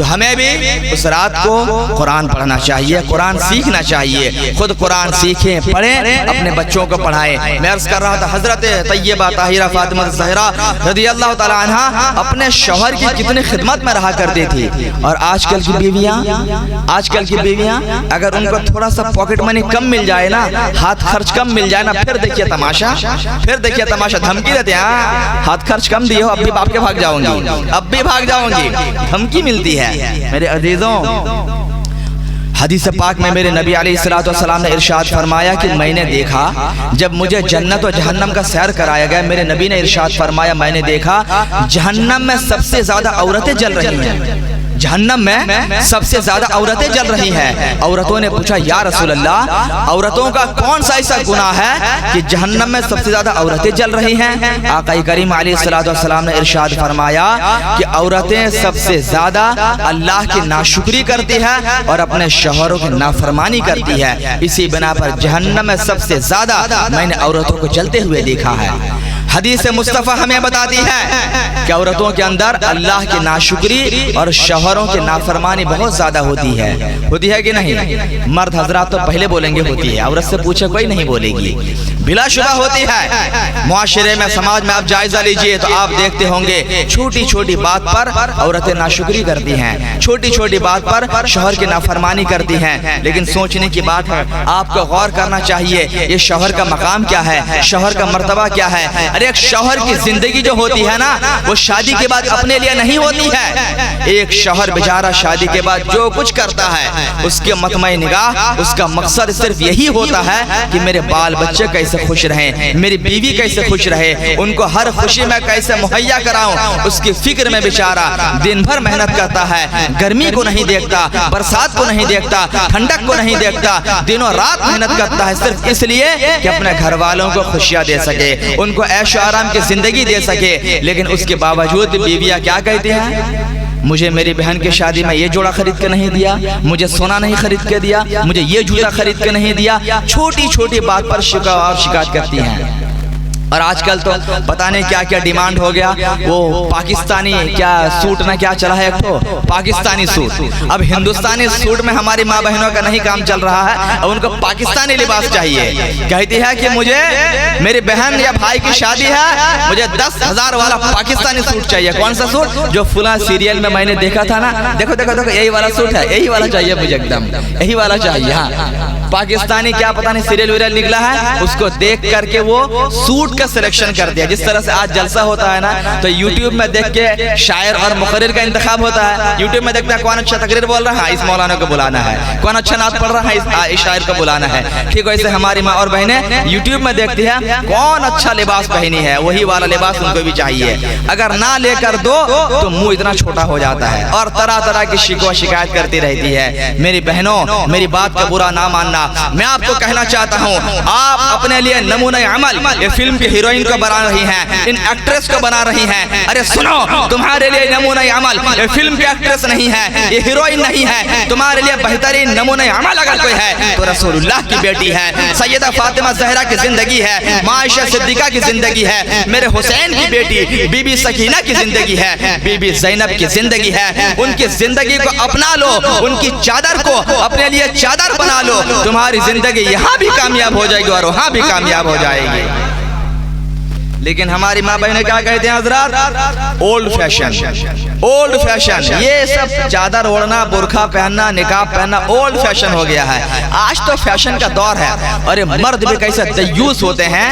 تو ہمیں بھی اس رات کو قرآن پڑھنا چاہیے، قرآن سیکھنا چاہیے، خود قرآن سیکھیں، پڑھیں، اپنے بچوں کو پڑھائیں۔ میں عرض کر رہا تھا حضرت طیبہ طاہرہ فاطمہ الزہرا رضی اللہ تعالی عنہا اپنے شوہر کی کتنی خدمت میں رہا کرتی تھی، اور آج کل کی بیویاں اگر ان کو تھوڑا سا پاکٹ منی کم مل جائے نا، ہاتھ خرچ کم مل جائے نا، پھر دیکھیے تماشا، دھمکی دیتے ہیں، ہاتھ خرچ کم دیے ہو اب بھی باپ کے بھاگ جاؤں گی، دھمکی ملتی ہے۔ میرے عزیزوں، حدیث پاک میں میرے نبی علیہ السلام نے ارشاد فرمایا کہ میں نے دیکھا جب مجھے جنت و جہنم کا سیر کرایا گیا، میرے نبی نے ارشاد فرمایا میں نے دیکھا جہنم میں سب سے زیادہ عورتیں جل رہی ہیں، جہنم میں سب سے زیادہ عورتیں جل رہی ہیں۔ عورتوں نے پوچھا یا رسول اللہ عورتوں کا کون سا ایسا گناہ ہے کہ جہنم میں سب سے زیادہ عورتیں جل رہی ہیں؟ آقا کریم علیہ السلام نے ارشاد فرمایا کہ عورتیں سب سے زیادہ اللہ کی ناشکری کرتی ہے اور اپنے شوہروں کی نافرمانی کرتی ہے، اسی بنا پر جہنم میں سب سے زیادہ میں نے عورتوں کو جلتے ہوئے دیکھا ہے۔ حدیث مصطفیٰ ہمیں بتاتی ہے کہ عورتوں کے اندر اللہ کی ناشکری اور شوہروں کی نافرمانی بہت زیادہ ہوتی ہے کہ نہیں؟ مرد حضرات تو پہلے بولیں گے ہوتی ہے، عورت سے پوچھے کوئی نہیں بولے گی، بلا شبہ ہوتی ہے۔ معاشرے میں، سماج میں آپ جائزہ لیجئے تو آپ دیکھتے ہوں گے چھوٹی چھوٹی بات پر عورتیں ناشکری کرتی ہیں، چھوٹی چھوٹی بات پر شوہر کی نافرمانی کرتی ہیں، لیکن سوچنے کی بات ہے، آپ کو غور کرنا چاہیے یہ شوہر کا مقام کیا ہے، شوہر کا مرتبہ کیا ہے۔ ایک شوہر کی زندگی جو ہوتی ہے نا وہ شادی کے بعد اپنے لیے نہیں ہوتی ہے۔ ایک شوہر بیچارہ شادی کے بعد جو کچھ کرتا ہے اس کے مطمئن نگاہ، اس کا مقصد صرف یہی ہوتا ہے کہ میرے بال بچے کیسے خوش رہیں، میری بیوی کیسے خوش رہے، ان کو ہر خوشی میں کیسے مہیا کراؤں، اس کی فکر میں بیچارہ دن بھر محنت کرتا ہے، گرمی کو نہیں دیکھتا، برسات کو نہیں دیکھتا، ٹھنڈک کو نہیں دیکھتا، دنوں رات محنت کرتا ہے صرف اس لیے کہ اپنے گھر والوں کو خوشیاں دے سکے، ان کو عیش و آرام کی زندگی دے سکے۔ لیکن اس کے باوجود بیویاں کیا کہتی ہیں؟ مجھے میری بہن کی شادی میں یہ جوڑا خرید کے نہیں دیا، مجھے سونا نہیں خرید کے دیا، مجھے یہ جوتا خرید کے نہیں دیا، چھوٹی چھوٹی بات پر شکایت کرتی ہیں۔ اور آج کل تو پتہ نہیں کیا کیا ڈیمانڈ ہو گیا، وہ پاکستانی کیا سوٹ نہ کیا چلا ہے، ایک تو پاکستانی سوٹ۔ اب ہندوستانی سوٹ میں ہماری ماں بہنوں کا نہیں کام چل رہا ہے، اب ان کو پاکستانی لباس چاہیے۔ کہتی ہے کہ مجھے میری بہن یا بھائی کی شادی ہے، مجھے 10,000 والا پاکستانی سوٹ چاہیے۔ کون سا سوٹ؟ جو فلاں سیریل میں نے دیکھا تھا نا، دیکھو دیکھو دیکھو یہی والا سوٹ ہے، یہی والا چاہیے مجھے، ایک دم یہی والا چاہیے۔ ہاں پاکستانی کیا پتہ نہیں سیریل ویریل نکلا ہے، اس کو دیکھ کر کے وہ سوٹ کا سلیکشن کر دیا۔ جس طرح سے آج جلسہ ہوتا ہے نا تو یوٹیوب میں دیکھ کے شاعر اور مقرر کا انتخاب ہوتا ہے، یوٹیوب میں دیکھتا ہے کون اچھا تقریر بول رہا ہے، اس مولانا کو بلانا ہے، کون اچھا نعت پڑھ رہا ہے، اس شاعر کو بلانا ہے۔ ٹھیک ہے، ایسے ہماری ماں اور بہنیں یوٹیوب میں دیکھتی ہے کون اچھا لباس پہنی ہے، وہی والا لباس ان کو بھی چاہیے۔ اگر نہ لے کر دو تو منہ اتنا چھوٹا ہو جاتا ہے اور طرح طرح کی شکوہ شکایت کرتی رہتی ہے۔ میری بہنوں، میری بات کا برا نہ ماننا، میں آپ کو کہنا چاہتا ہوں آپ اپنے لیے نمونہ عمل یہ فلم کی ہیروئن کو بنا رہی ہیں، ان ایکٹریس کو بنا رہی ہیں۔ ارے سنو، تمہارے لیے نمونہ عمل یہ فلم کی ایکٹریس نہیں ہے، یہ ہیروئن نہیں ہے، تمہارے لیے بہترین نمونہ عمل اگر کوئی ہے تو رسول اللہ کی بیٹی ہے، سیدہ فاطمہ زہرا کی زندگی ہے، ماں عائشہ صدیقہ کی زندگی ہے، میرے حسین کی بیٹی بی بی سکینہ کی زندگی ہے، بی بی زینب کی زندگی ہے۔ ان کی زندگی کو اپنا لو، ان کی چادر کو اپنے لیے چادر بنا لو، تمہاری زندگی یہاں بھی کامیاب ہو جائے گی اور وہاں بھی کامیاب ہو جائے گی۔ لیکن ہماری ماں بہنیں کیا کہتے ہیں حضرات؟ اولڈ فیشن، یہ سب چادر اوڑھنا، برقع پہننا، نقاب پہننا اولڈ فیشن ہو گیا ہے۔ آج تو فیشن کا دور ہے، اور یہ مرد بھی کیسے دیوس ہوتے ہیں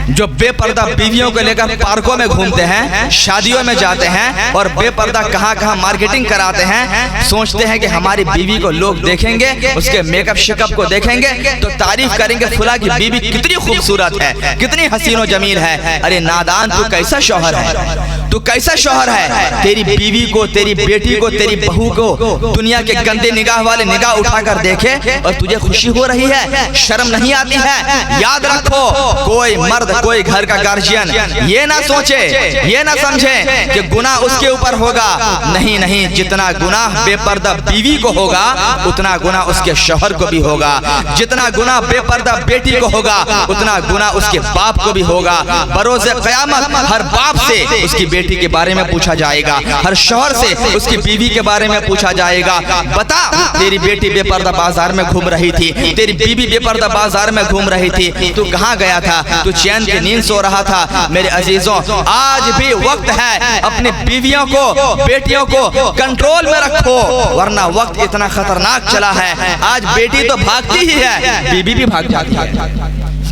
جو بے پردہ بیویوں کو لے کر پارکوں میں گھومتے ہیں، شادیوں میں جاتے ہیں اور بے پردہ کہاں کہاں مارکیٹنگ کراتے ہیں، سوچتے ہیں کہ ہماری بیوی کو لوگ دیکھیں گے، اس کے میک اپ شیک اپ کو دیکھیں گے تو تعریف کریں گے فلاں کی بیوی کتنی خوبصورت ہے، کتنی حسین و جمیل ہے۔ ارے نادان، تو کیسا شوہر ہے، تو کیسا شوہر ہے؟ تیری بیوی کو، تیری بیٹی کو، تیری بہو کو دنیا کے گندے نگاہ والے نگاہ اٹھا کر دیکھے اور تجھے خوشی ہو رہی ہے، شرم نہیں آتی ہے؟ یاد رکھو، کوئی مرد، کوئی گھر کا گارجین یہ نہ سوچے، یہ نہ سمجھے کہ گناہ اس کے اوپر ہوگا، نہیں نہیں، جتنا گناہ بے پردہ بیوی کو ہوگا اتنا گناہ اس کے شوہر کو بھی ہوگا، جتنا گناہ بے پردہ بیٹی کو ہوگا اتنا گناہ اس کے باپ کو بھی ہوگا۔ بروز قیامت ہر باپ سے اس کی بیٹی بیٹی کے بارے میں پوچھا جائے گا، ہر شوہر سے اس کی بیوی کے بارے میں پوچھا جائے گا، بتا تیری بیٹی بے پردہ بازار میں گھوم رہی تھی، تیری بیوی بے پردہ بازار میں گھوم رہی تھی، تو کہاں گیا تھا؟ تو چین کی نیند سو رہا تھا؟ میرے عزیزوں، آج بھی وقت ہے اپنی بیویوں کو، بیٹیوں کو کنٹرول میں رکھو، ورنہ وقت اتنا خطرناک چلا ہے، آج بیٹی تو بھاگتی ہی ہے، بیوی بھی بھاگ جاتی ہے،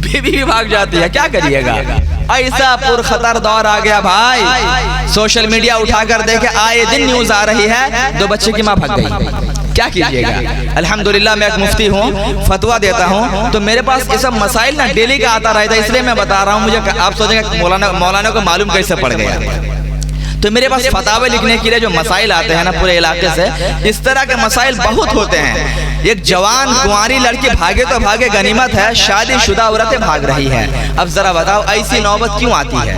بیوی بھی بھاگ جاتی ہے، کیا کریے گا؟ ایسا پر خطر دور آ گیا بھائی، سوشل میڈیا اٹھا کر دیکھے آئے دن نیوز آ رہی ہے 2 بچے کی ماں بھاگ گئی، کیا کیجئے گا؟ الحمدللہ میں ایک مفتی ہوں، فتویٰ دیتا ہوں، تو میرے پاس یہ سب مسائل نا ڈیلی کا آتا رہتا ہے، اس لیے میں بتا رہا ہوں، مجھے آپ سوچیں گے مولانا کو معلوم کیسے پڑ گیا؟ تو میرے پاس فتاوے لکھنے کے لیے جو مسائل آتے ہیں نا پورے علاقے سے، اس طرح کے مسائل بہت ہوتے ہیں۔ ایک جوان کنواری لڑکی بھاگے تو بھاگے غنیمت ہے، شادی شدہ عورتیں بھاگ رہی ہیں، اب ذرا بتاؤ ایسی نوبت کیوں آتی ہے؟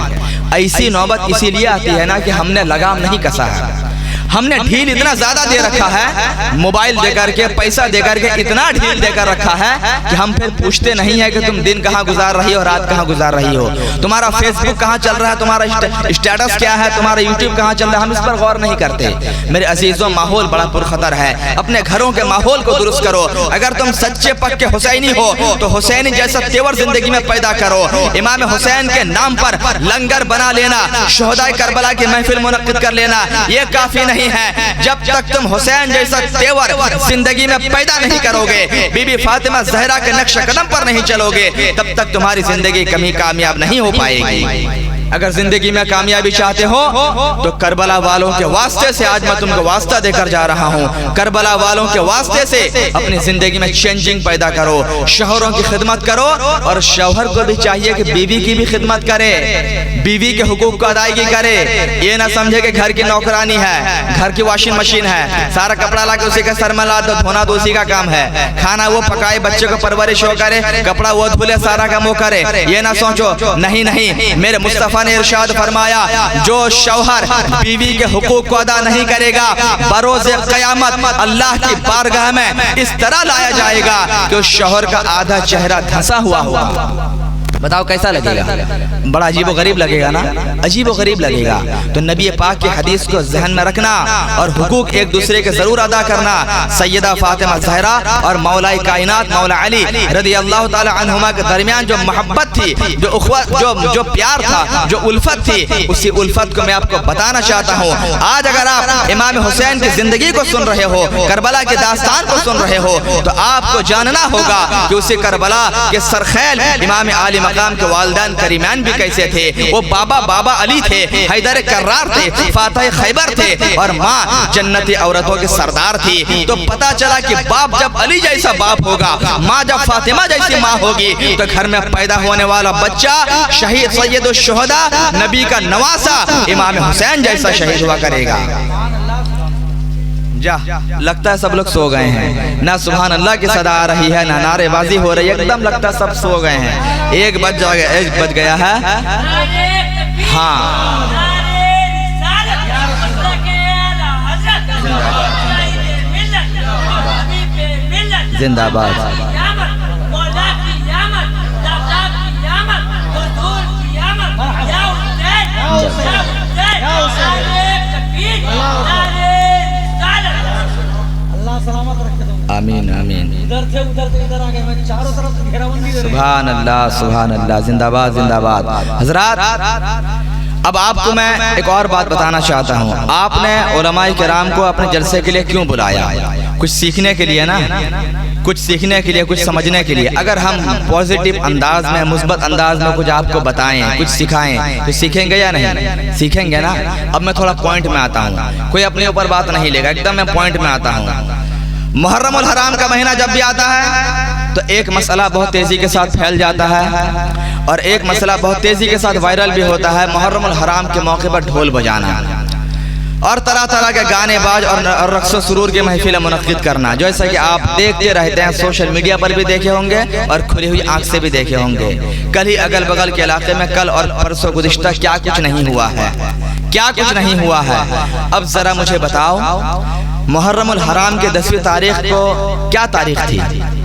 ایسی نوبت اسی لیے آتی ہے نا کہ ہم نے لگام نہیں کسا ہے، ہم نے ڈھیل اتنا زیادہ دے رکھا ہے، موبائل دے کر کے، پیسہ دے کر کے اتنا ڈھیل دے کر رکھا ہے کہ ہم پھر پوچھتے نہیں ہیں کہ تم دن کہاں گزار رہی ہو، رات کہاں گزار رہی ہو، تمہارا فیس بک کہاں چل رہا ہے، تمہارا اسٹیٹس کیا ہے، تمہارا یوٹیوب کہاں چل رہا ہے، ہم اس پر غور نہیں کرتے۔ میرے عزیزوں، ماحول بڑا پرخطر ہے، اپنے گھروں کے ماحول کو درست کرو، اگر تم سچے پکے حسینی ہو تو حسینی جیسا تیور زندگی میں پیدا کرو، امام حسین کے نام پر لنگر بنا لینا، شہدائے کربلا کی محفل منعقد کر لینا یہ کافی نہیں ہے، جب تک تم حسین جیسا تیور زندگی میں پیدا نہیں کرو گے، بی بی فاطمہ زہرا کے نقش قدم پر نہیں چلو گے، تب تک تمہاری زندگی کبھی کامیاب نہیں ہو پائے گی۔ اگر زندگی میں کامیابی چاہتے ہو تو کربلا والوں کے واسطے سے آج میں تم کو واسطہ دے کر جا رہا ہوں، کربلا والوں کے واسطے سے اپنی زندگی میں چینجنگ پیدا کرو، شوہروں کی خدمت کرو، اور شوہر کو بھی چاہیے کہ بیوی کی بھی خدمت کرے، بیوی کے حقوق کو ادائیگی کرے، یہ نہ سمجھے کہ گھر کی نوکرانی ہے، گھر کی واشنگ مشین ہے، سارا کپڑا لا کے اسی کے سر میں لا دو، دھونا تو اسی کا کام ہے، کھانا وہ پکائے، بچے کو پرورش وہ کرے، کپڑا وہ دھلے، سارا کام وہ کرے، یہ نہ سوچو، نہیں نہیں، میرے مصطفیٰ نے ارشاد فرمایا جو شوہر بیوی کے حقوق کو ادا نہیں کرے گا بروز قیامت اللہ کی بارگاہ میں اس طرح لایا جائے گا کہ اس شوہر کا آدھا چہرہ دھنسا ہوا ہوگا۔ بتاؤ کیسا لگے گا؟ بڑا عجیب و غریب لگے گا نا، عجیب و غریب لگے گا۔ تو نبی پاک کی حدیث کو ذہن میں رکھنا اور حقوق ایک دوسرے کے ضرور ادا کرنا۔ سیدہ فاطمہ زہرا اور مولا کائنات مولا علی رضی اللہ تعالی عنہما کے درمیان جو محبت تھی، جو اخوت، جو پیار تھا، جو الفت تھی، اسی الفت کو میں آپ کو بتانا چاہتا ہوں۔ آج اگر آپ امام حسین کی زندگی کو سن رہے ہو، کربلا کی داستان کو سن رہے ہو، تو آپ کو جاننا ہوگا کہ اسی کربلا کے سرخیل امام علی مقام کے والدین کریمان بھی کیسے تھے، وہ بابا علی تھے، حیدر کرار تھے، فاتح خیبر تھے، اور ماں جنتی عورتوں کی سردار تھی۔ تو پتا چلا کہ باپ جب علی جیسا باپ ہوگا، ماں جب فاطمہ جیسی ماں ہوگی، تو گھر میں پیدا ہونے والا بچہ شہید سید الشہداء نبی کا نواسا امام حسین جیسا شہید ہوا کرے گا۔ جا لگتا ہے سب لوگ سو گئے ہیں، نہ سبحان اللہ کی صدا آ رہی ہے، نہ نعرے بازی ہو رہی ہے، ایک دم لگتا ہے سب سو گئے ہیں۔ ایک بج گیا ہے، ہاں زندہ باد۔ آمین آمین، سبحان اللہ سبحان اللہ، زندہ باد زندہ باد۔ حضرات، اب آپ کو میں ایک اور بات بتانا چاہتا ہوں، آپ نے علماء کرام کو اپنے جلسے کے لیے کیوں بلایا؟ کچھ سیکھنے کے لیے نا، کچھ سیکھنے کے لیے، کچھ سمجھنے کے لیے۔ اگر ہم پوزیٹیو انداز میں، مثبت انداز میں کچھ آپ کو بتائیں، کچھ سکھائیں، تو سیکھیں گے یا نہیں؟ سیکھیں گے نا۔ اب میں تھوڑا پوائنٹ میں آتا ہوں، کوئی اپنے اوپر بات نہیں لے گا، ایک دم میں پوائنٹ میں آتا ہوں۔ محرم الحرام کا مہینہ جب بھی آتا ہے تو ایک مسئلہ بہت تیزی کے ساتھ پھیل جاتا ہے، اور ایک مسئلہ بہت تیزی کے ساتھ وائرل بھی ہوتا ہے، محرم الحرام کے موقع پر ڈھول بجانا اور طرح طرح کے گانے باز اور رقص و سرور کے محفل منعقد کرنا، جیسا کہ آپ دیکھتے رہتے ہیں، سوشل میڈیا پر بھی دیکھے ہوں گے اور کھلی ہوئی آنکھ سے بھی دیکھے ہوں گے۔ کل ہی اگل بغل کے علاقے میں کل اور پرسوں گزشتہ کیا کچھ نہیں ہوا ہے، کیا کچھ نہیں ہوا ہے۔ اب ذرا مجھے بتاؤ، محرم الحرام کے 10ویں تاریخ کو کیا تاریخ تھی؟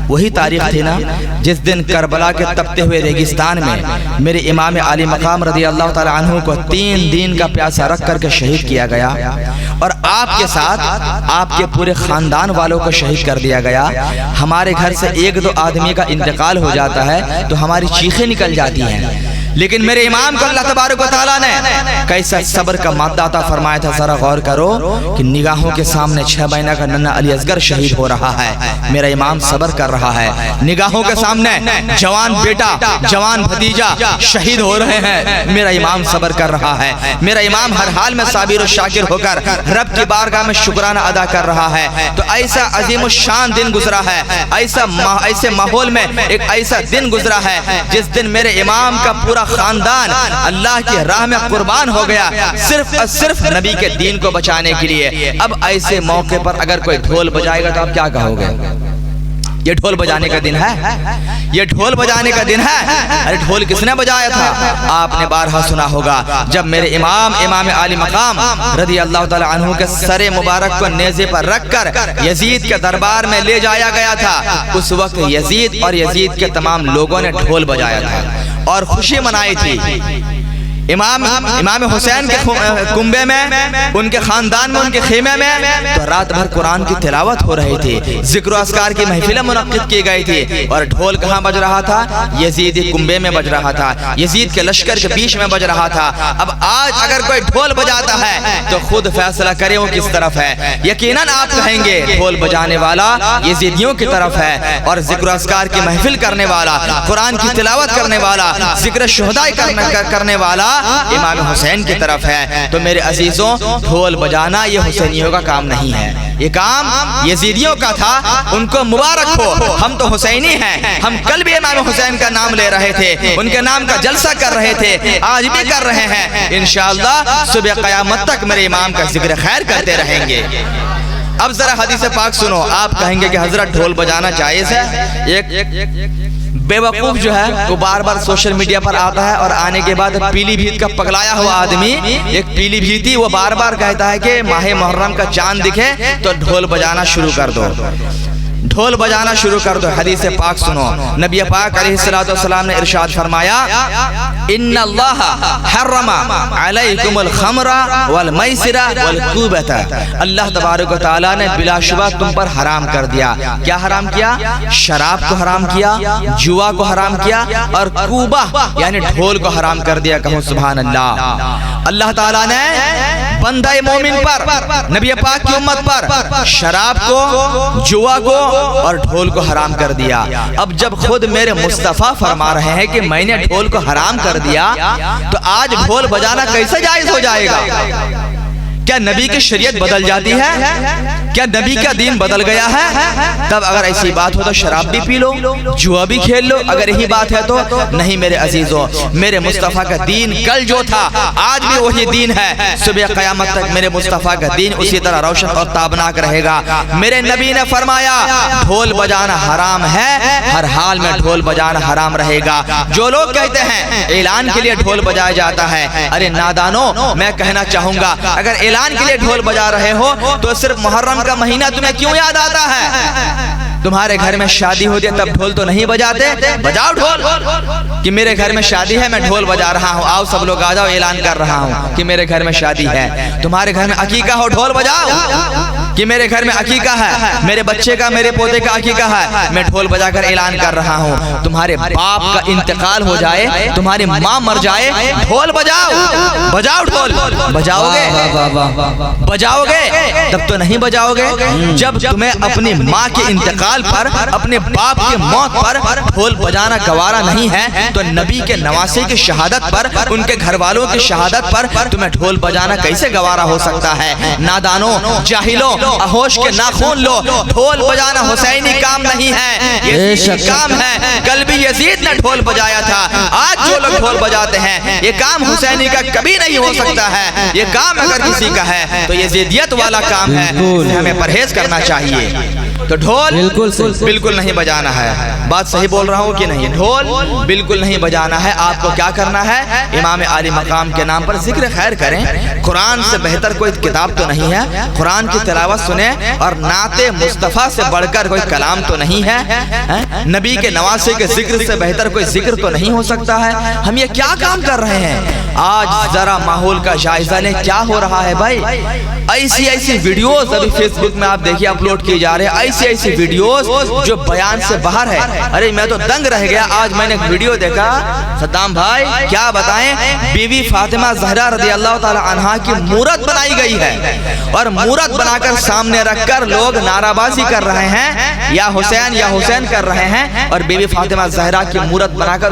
وہی تاریخ تھی نا جس دن کربلا کے تپتے ہوئے ریگستان میں میرے امام عالی مقام رضی اللہ تعالی عنہ کو 3 دن کا پیاسا رکھ کر کے شہید کیا گیا، اور آپ کے ساتھ آپ کے پورے خاندان والوں کو شہید کر دیا گیا۔ ہمارے گھر سے 1-2 آدمی کا انتقال ہو جاتا ہے تو ہماری چیخیں نکل جاتی ہیں، لیکن میرے امام کو اللہ تبارک و تعالیٰ نے کیسا صبر کا مادہ عطا فرمایا تھا۔ ذرا غور کرو کہ نگاہوں کے سامنے 6 مہینہ کا ننھا علی اصغر شہید ہو رہا ہے، میرا امام صبر کر رہا ہے۔ نگاہوں کے سامنے جوان بیٹا، جوان بھتیجا شہید ہو رہے ہیں، میرا امام صبر کر رہا ہے۔ میرا امام ہر حال میں صابر و شاکر ہو کر رب کی بارگاہ میں شکرانہ ادا کر رہا ہے۔ تو ایسا عظیم الشان دن گزرا ہے، ایسے ماحول میں ایک ایسا دن گزرا ہے جس دن میرے امام کا پورا خاندان اللہ کی راہ میں قربان ہو گیا، صرف نبی کے دین کو بچانے کے لیے۔ اب ایسے موقع پر اگر کوئی ڈھول بجائے گا تو آپ کیا کہو گے؟ یہ ڈھول بجانے کا دن ہے، یہ ڈھول بجانے کا دن ہے۔ ارے ڈھول کس نے بجایا تھا؟ آپ نے بارہا سنا ہوگا، جب میرے امام عالی مقام رضی اللہ تعالی عنہ کے سر مبارک کو نیزے پر رکھ کر یزید کے دربار میں لے جایا گیا تھا، اس وقت یزید اور یزید کے تمام لوگوں نے ڈھول بجایا تھا اور خوشی منائی تھی۔ امام حسین کے کنبے میں، ان کے خاندان میں، ان کے خیمے میں تو رات بھر قرآن کی تلاوت ہو رہی تھی، ذکر و اذکار کی محفلیں منعقد کی گئی تھی، اور ڈھول کہاں بج رہا تھا؟ یزیدی کنبے میں بج رہا تھا، یزید کے لشکر کے بیچ میں بج رہا تھا۔ اب آج اگر کوئی ڈھول بجاتا ہے تو خود فیصلہ کرے وہ کس طرف ہے۔ یقیناً آپ کہیں گے ڈھول بجانے والا یزیدیوں کی طرف ہے، اور ذکر و اذکار کی محفل کرنے والا، قرآن کی تلاوت کرنے والا، ذکر شہداء کرنے والا امام حسین کی طرف ہے۔ تو میرے عزیزوں، ڈھول بجانا یہ حسینیوں کا کام نہیں ہے، یہ کام یزیدیوں کا تھا۔ ان کو مبارک ہو، ہم تو حسینی ہیں، ہم کل بھی امام حسین کا نام لے رہے تھے، ان کے نام کا جلسہ کر رہے تھے، آج بھی کر رہے ہیں، انشاءاللہ صبح قیامت تک میرے امام کا ذکر خیر کرتے رہیں گے۔ اب ذرا حدیث پاک سنو، آپ کہیں گے کہ حضرت ڈھول بجانا جائز ہے؟ ایک بے وقوف جو ہے وہ بار بار سوشل میڈیا پر آتا ہے، اور آنے کے بعد پیلی بھیت کا پگلایا ہوا آدمی، ایک پیلی بھیتی، وہ بار بار کہتا ہے کہ ماہ محرم کا چاند دکھے تو ڈھول بجانا شروع کر دو، ڈھول بجانا شروع کر دو۔ حدیث پاک سنو، نبی پاک علیہ السلام نے ارشاد فرمایا، ان اللہ حرم علیکم الخمر والمیسر والکوبۃ، اللہ تبارک و تعالیٰ نے بلا شبہ تم پر حرام کر دیا۔ کیا حرام کیا؟ شراب کو حرام کیا، جوا کو حرام کیا، اور کوبہ یعنی ڈھول کو حرام کر دیا۔ کہو سبحان اللہ۔ اللہ تعالیٰ نے بندہ مومن پر، نبی پاک کی امت پر شراب کو، جوا کو اور ڈھول کو حرام کر دیا۔ اب جب خود میرے مصطفیٰ فرما رہے ہیں کہ میں نے ڈھول کو حرام کر دیا، تو آج ڈھول بجانا کیسے جائز ہو جائے گا؟ کیا نبی کی شریعت بدل جاتی ہے؟ کیا نبی کا دین بدل گیا ہے؟ تب اگر ایسی بات ہو تو شراب بھی پی لو، جوا بھی کھیل لو، اگر یہی بات ہے تو نہیں میرے عزیزوں۔ میرے مصطفیٰ کا دین کل جو تھا آج بھی وہی دین ہے، صبح قیامت تک میرے مصطفیٰ کا دین اسی طرح روشن اور تابناک رہے گا۔ میرے نبی نے فرمایا ڈھول بجانا حرام ہے، ہر حال میں ڈھول بجانا حرام رہے گا۔ جو لوگ کہتے ہیں اعلان کے لیے ڈھول بجایا جاتا ہے، ارے نادانو، میں کہنا چاہوں گا اگر اعلان کے لیے ڈھول بجا رہے ہو تو صرف محرم کا مہینہ تمہیں کیوں یاد آتا ہے؟ تمہارے گھر میں شادی ہوتی ہے تب ڈھول تو نہیں بجاتے؟ بجاؤ ڈھول کہ میرے گھر میں شادی ہے، میں ڈھول بجا رہا ہوں، آؤ سب لوگ آ جاؤ، اعلان کر رہا ہوں کہ میرے گھر میں شادی ہے۔ تمہارے گھر میں عقیقہ ہو، ڈھول بجاؤ کہ میرے گھر میں عقیقہ ہے، میرے بچے کا، میرے پوتے کا عقیقہ ہے، میں ڈھول بجا کر اعلان کر رہا ہوں۔ تمہارے باپ کا انتقال ہو جائے، تمہاری ماں مر جائے، ڈھول بجاؤ، بجاؤ ڈھول۔ بجاؤ گے؟ بجاؤ گے؟ تب تو نہیں بجاؤ گے جب تمہیں اپنی ماں کے انتقال پر، اپنے باپ کی موت پر ڈھول بجانا گوارا نہیں ہے، تو نبی کے نواسے کی شہادت پر، ان کے گھر والوں کی شہادت پر تمہیں ڈھول بجانا کیسے گوارا ہو سکتا ہے؟ نادانوں، جاہلوں، اہوش کے ناخون لو، ڈھول بجانا حسینی کام نہیں ہے، یزیدی کام ہے۔ کل بھی یزید نے ڈھول بجایا تھا، آج جو لوگ ڈھول بجاتے ہیں یہ کام حسینی کا کبھی نہیں ہو سکتا ہے۔ یہ کام اگر کسی کا ہے تو یزیدیت والا کام ہے، ہمیں پرہیز کرنا چاہیے۔ تو ڈھول بالکل صحیح، بالکل نہیں بجانا ہے. بات صحیح بول رہا ہوں کہ نہیں؟ ڈھول بالکل نہیں بجانا ہے. آپ کو کیا کرنا ہے؟ امام عالی مقام کے نام پر ذکر خیر کریں. قرآن سے بہتر کوئی کتاب تو نہیں ہے. قرآن کی تلاوت سنیں. اور نعت مصطفیٰ سے بڑھ کر کوئی کلام تو نہیں ہے. نبی کے نواسے کے ذکر سے بہتر کوئی ذکر تو نہیں ہو سکتا ہے. ہم یہ کیا کام کر رہے ہیں؟ آج ذرا ماحول کا جائزہ لیں. کیا ہو رہا ہے بھائی؟ ایسی ویڈیوز ابھی فیس بک میں آپ دیکھیے اپلوڈ کی جا رہے ہیں. ایسی ویڈیوز جو بیان سے باہر ہے. ارے میں تو دنگ رہ گیا. آج میں نے ایک ویڈیو دیکھا صدام بھائی، کیا بتائیں، بیوی فاطمہ زہرا رضی اللہ تعالی عنہا کی مورت بنائی گئی ہے. اور مورت بنا کر سامنے رکھ کر لوگ نعرہ بازی کر رہے ہیں، یا حسین یا حسین کر رہے ہیں. اور بیوی فاطمہ زہرا کی مورت بنا کر